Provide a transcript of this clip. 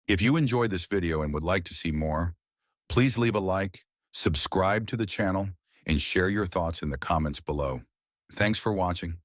If you enjoyed this video and would like to see more, please leave a like, subscribe to the channel, and share your thoughts in the comments below. Thanks for watching.